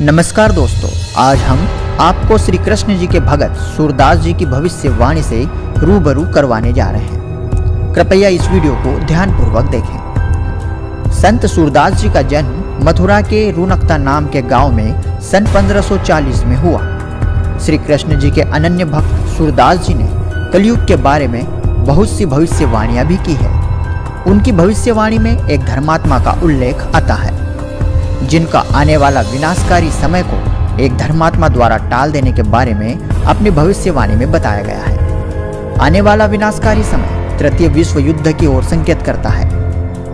नमस्कार दोस्तों, आज हम आपको श्री कृष्ण जी के भगत सूरदास जी की भविष्यवाणी से रूबरू करवाने जा रहे हैं। कृपया इस वीडियो को ध्यानपूर्वक देखें। संत सूरदास जी का जन्म मथुरा के रुनकता नाम के गांव में सन 1540 में हुआ। श्री कृष्ण जी के अनन्य भक्त सूरदास जी ने कलयुग के बारे में बहुत सी भविष्यवाणियां भी की है। उनकी भविष्यवाणी में एक धर्मात्मा का उल्लेख आता है, जिनका आने वाला विनाशकारी समय को एक धर्मात्मा द्वारा टाल देने के बारे में अपनी भविष्यवाणी में बताया गया है। आने वाला विनाशकारी समय तृतीय विश्व युद्ध की ओर संकेत करता है।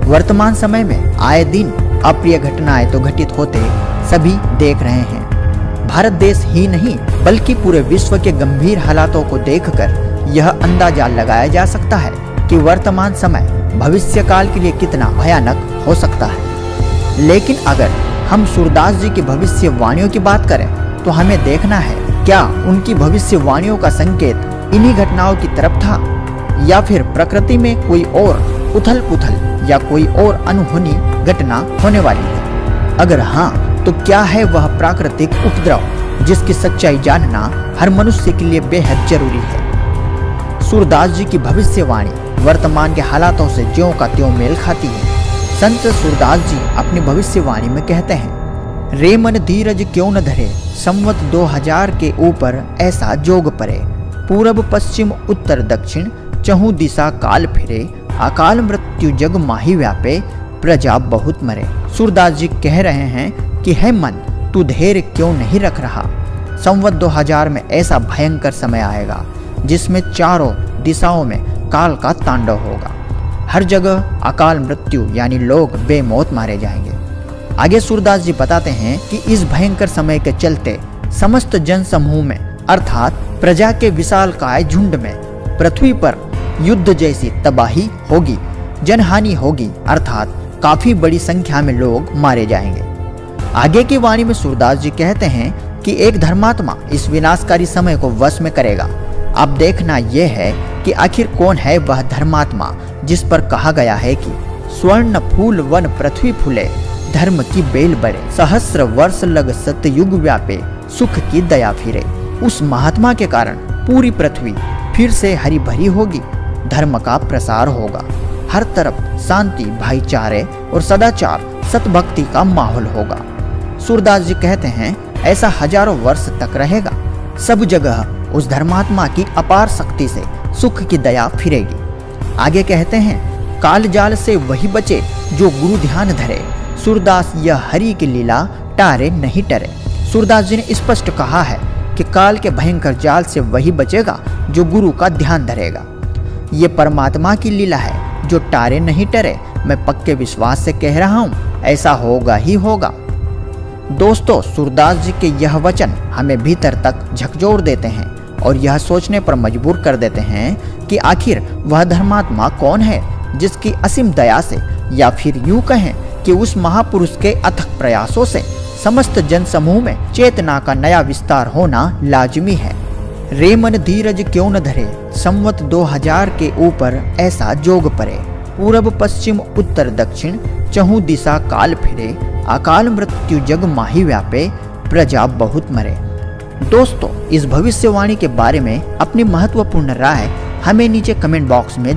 वर्तमान समय में आए दिन अप्रिय घटनाएं तो घटित होते सभी देख रहे हैं। भारत देश ही नहीं बल्कि पूरे विश्व के गंभीर हालातों को देखकर यह अंदाजा लगाया जा सकता है कि वर्तमान समय भविष्य काल के लिए कितना भयानक हो सकता है। लेकिन अगर हम सूरदास जी की भविष्यवाणियों की बात करें तो हमें देखना है, क्या उनकी भविष्यवाणियों का संकेत इन्हीं घटनाओं की तरफ था, या फिर प्रकृति में कोई और उथल पुथल या कोई और अनहोनी घटना होने वाली है। अगर हाँ, तो क्या है वह प्राकृतिक उपद्रव जिसकी सच्चाई जानना हर मनुष्य के लिए बेहद जरूरी है। सूरदास जी की भविष्यवाणी वर्तमान के हालातों से ज्यों का त्यों मेल खाती है। संत सूरदास जी अपनी भविष्यवाणी में कहते हैं, रे मन धीरज क्यों न धरे, संवत 2000 के ऊपर ऐसा जोग परे, पूरब पश्चिम उत्तर दक्षिण चहु दिशा काल फिरे, अकाल मृत्यु जग माही व्यापे, प्रजा बहुत मरे। सूरदास जी कह रहे हैं कि हे मन, तू धैर्य क्यों नहीं रख रहा। संवत 2000 में ऐसा भयंकर समय आएगा जिसमें चारों दिशाओं में काल का तांडव होगा। हर जगह अकाल मृत्यु यानी लोग बेमौत मारे जाएंगे। आगे सूरदास जी बताते हैं कि इस भयंकर समय के चलते समस्त जन समूह में अर्थात प्रजा के विशालकाय झुंड में पृथ्वी पर युद्ध जैसी तबाही होगी, जनहानि होगी, अर्थात काफी बड़ी संख्या में लोग मारे जाएंगे। आगे की वाणी में सूरदास जी कहते हैं कि एक धर्मात्मा इस विनाशकारी समय को वश में करेगा। अब देखना यह है कि आखिर कौन है वह धर्मात्मा जिस पर कहा गया है कि स्वर्ण फूल वन पृथ्वी फूले, धर्म की बेल बढ़े, सहस्र वर्ष लग सतयुग व्यापे, सुख की दया फिरे। उस महात्मा के कारण पूरी पृथ्वी फिर से हरी भरी होगी, धर्म का प्रसार होगा, हर तरफ शांति, भाईचारे और सदाचार, सतभक्ति का माहौल होगा। सूरदास जी कहते हैं ऐसा हजारों वर्ष तक रहेगा। सब जगह उस धर्मात्मा की अपार शक्ति से सुख की दया फिरेगी। आगे कहते हैं, काल जाल से वही बचे जो गुरु ध्यान धरे, सूरदास यह हरि की लीला टारे नहीं टरे। सूरदास जी ने स्पष्ट कहा है कि काल के भयंकर जाल से वही बचेगा जो गुरु का ध्यान धरेगा। ये परमात्मा की लीला है जो टारे नहीं टरे। मैं पक्के विश्वास से कह रहा हूँ, ऐसा होगा ही होगा। दोस्तों, सूरदास जी के यह वचन हमें भीतर तक झकझोर देते हैं और यह सोचने पर मजबूर कर देते हैं कि आखिर वह धर्मात्मा कौन है जिसकी असीम दया से, या फिर यूं कहें कि उस महापुरुष के अथक प्रयासों से समस्त जन समूह में चेतना का नया विस्तार होना लाजमी है। रे मन धीरज क्यों न धरे, संवत 2000 के ऊपर ऐसा जोग परे, पूरब पश्चिम उत्तर दक्षिण चहु दिशा काल फिरे, अकाल मृत्यु जग माही व्यापे, प्रजा बहुत मरे। दोस्तों, इस भविष्यवाणी के बारे में अपनी महत्वपूर्ण राय हमें नीचे कमेंट बॉक्स में